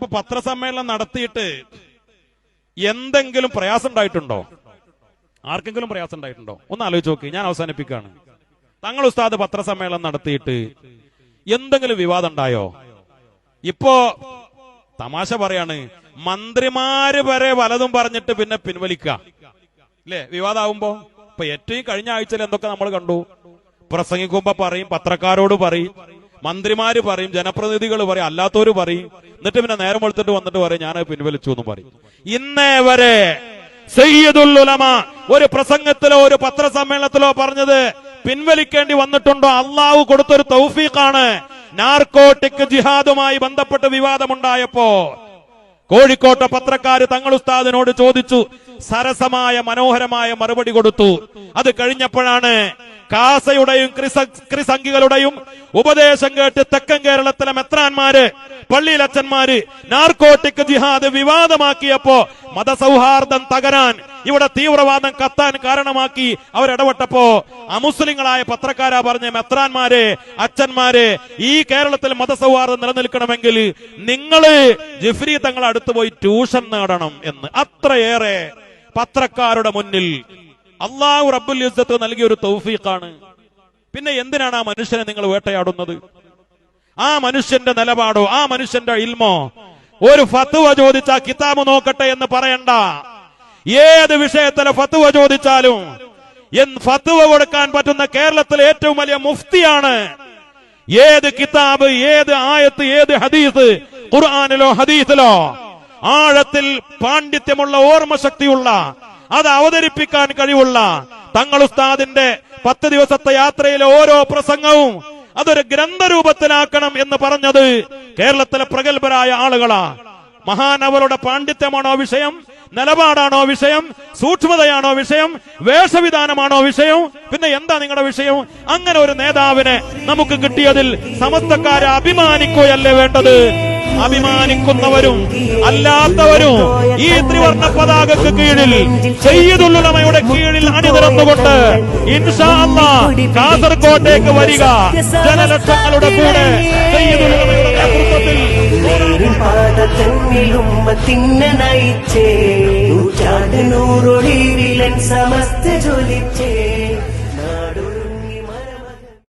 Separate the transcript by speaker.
Speaker 1: ഇപ്പൊ പത്രസമ്മേളനം നടത്തിയിട്ട് എന്തെങ്കിലും പ്രയാസം ഉണ്ടായിട്ടുണ്ടോ? ആർക്കെങ്കിലും പ്രയാസം ഉണ്ടായിട്ടുണ്ടോ? ഒന്ന് ആലോചിച്ച് നോക്കി. ഞാൻ അവസാനിപ്പിക്കുകയാണ്. തങ്ങൾ ഉസ്താദ് പത്രസമ്മേളനം നടത്തിയിട്ട് എന്തെങ്കിലും വിവാദം ഉണ്ടായോ? ഇപ്പോ തമാശ പറയാണ്, മന്ത്രിമാര് വരെ വലതും പറഞ്ഞിട്ട് പിന്നെ പിൻവലിക്കുക അല്ലേ വിവാദമാവുമ്പോ. ഇപ്പൊ ഏറ്റവും കഴിഞ്ഞ ആഴ്ചയിൽ എന്തൊക്കെ നമ്മൾ കണ്ടു. പ്രസംഗിക്കുമ്പോ പറയും, പത്രക്കാരോട് പറയും, മന്ത്രിമാര് പറയും, ജനപ്രതിനിധികൾ പറയും, അല്ലാത്തവര് പറയും. എന്നിട്ട് പിന്നെ നേരം വെളുത്തിട്ട് വന്നിട്ട് പറയും ഞാൻ പിൻവലിച്ചു എന്ന് പറയും. ഇന്നേ വരെ സയ്യിദുൽ ഉലമ ഒരു പ്രസംഗത്തിലോ ഒരു പത്രസമ്മേളനത്തിലോ പറഞ്ഞത് പിൻവലിക്കേണ്ടി വന്നിട്ടുണ്ടോ? അള്ളാഹു കൊടുത്തൊരു തൗഫീഖാണ്. നാർക്കോട്ടിക് ജിഹാദുമായി ബന്ധപ്പെട്ട് വിവാദമുണ്ടായപ്പോ കോഴിക്കോട്ടെ പത്രക്കാര് തങ്ങൾ ഉസ്താദിനോട് ചോദിച്ചു. സരസമായ മനോഹരമായ മറുപടി കൊടുത്തു. അത് കഴിഞ്ഞപ്പോഴാണ് കാസയുടെയും ക്രിസംഖികളുടെയും ഉപദേശം കേട്ട് തെക്കൻ കേരളത്തിലെ മെത്രാന്മാര്, പള്ളിയിലച്ചന്മാര് നാർക്കോട്ടിക് ജിഹാദ് വിവാദമാക്കിയപ്പോ മതസൗഹാർദ്ദം തകരാൻ, ഇവിടെ തീവ്രവാദം കത്താൻ കാരണമാക്കി അവരിടപെട്ടപ്പോ അമുസ്ലിങ്ങളായ പത്രക്കാരാ പറഞ്ഞ മെത്രാന്മാര്, അച്ഛന്മാര്, ഈ കേരളത്തിൽ മതസൗഹാർദ്ദം നിലനിൽക്കണമെങ്കിൽ നിങ്ങള് ജിഫ്രി തങ്ങളെ അടുത്ത് പോയി ട്യൂഷൻ നേടണം എന്ന്. അത്രയേറെ പത്രക്കാരുടെ മുന്നിൽ അള്ളാഹു റബ്ബുൽ ഇസ്സത്ത് നൽകിയ ഒരു തൗഫീഖാണ്. പിന്നെ എന്തിനാണ് ആ മനുഷ്യനെ നിങ്ങൾ വേട്ടയാടുന്നത്? ആ മനുഷ്യന്റെ നിലപാടോ ആ മനുഷ്യന്റെ ഇൽമോ? ഒരു ഫത്വ ചോദിച്ചാൽ കിതാബ് നോക്കട്ടെ എന്ന് പറയണ്ട. ഏത് വിഷയത്തിലെ ഫത്വ ചോദിച്ചാലും ഫത്വ കൊടുക്കാൻ പറ്റുന്ന കേരളത്തിലെ ഏറ്റവും വലിയ മുഫ്തിയാണ്. ഏത് കിതാബ്, ഏത് ആയത്ത്, ഏത് ഹദീസ്, ഖുർആനിലോ ഹദീസിലോ ആഴത്തിൽ പാണ്ഡിത്യമുള്ള, ഓർമ്മശക്തിയുള്ള, അത് അവതരിപ്പിക്കാൻ കഴിവുള്ള തങ്ങൾ ഉസ്താദിന്റെ 10 ദിവസത്തെ യാത്രയിലെ ഓരോ പ്രസംഗവും അതൊരു ഗ്രന്ഥരൂപത്തിലാക്കണം എന്ന് പറഞ്ഞത് കേരളത്തിലെ പ്രഗത്ഭരായ ആളുകളാ. മഹാനവരുടെ പാണ്ഡിത്യമാണോ വിഷയം? നിലപാടാണോ വിഷയം? സൂക്ഷ്മതയാണോ വിഷയം? വേഷവിധാനമാണോ വിഷയം? പിന്നെ എന്താ നിങ്ങളുടെ വിഷയം? അങ്ങനെ ഒരു നേതാവിനെ നമുക്ക് കിട്ടിയതിൽ സമസ്തക്കാരെ അഭിമാനിക്കുകയല്ലേ വേണ്ടത്? അഭിമാനിക്കുന്നവരും അല്ലാത്തവരും ഈ ത്രിവർണ്ണ പതാകക്ക് കീഴിൽ സയ്യിദുൽ ഉലമയുടെ കീഴിൽ അണിനിരന്നുകൊണ്ട് ഇൻഷാ അല്ലാഹ് കാസർകോട്ടേക്ക് വരിക. ജനലക്ഷങ്ങളുടെ കൂടെ സയ്യിദുൽ ഉലമയുടെ നേതൃത്വത്തിൽ
Speaker 2: നൂറ്റാണ്ട് നൂറൊളിവിലൻ സമസ്ത ജ്വലിച്ചേ.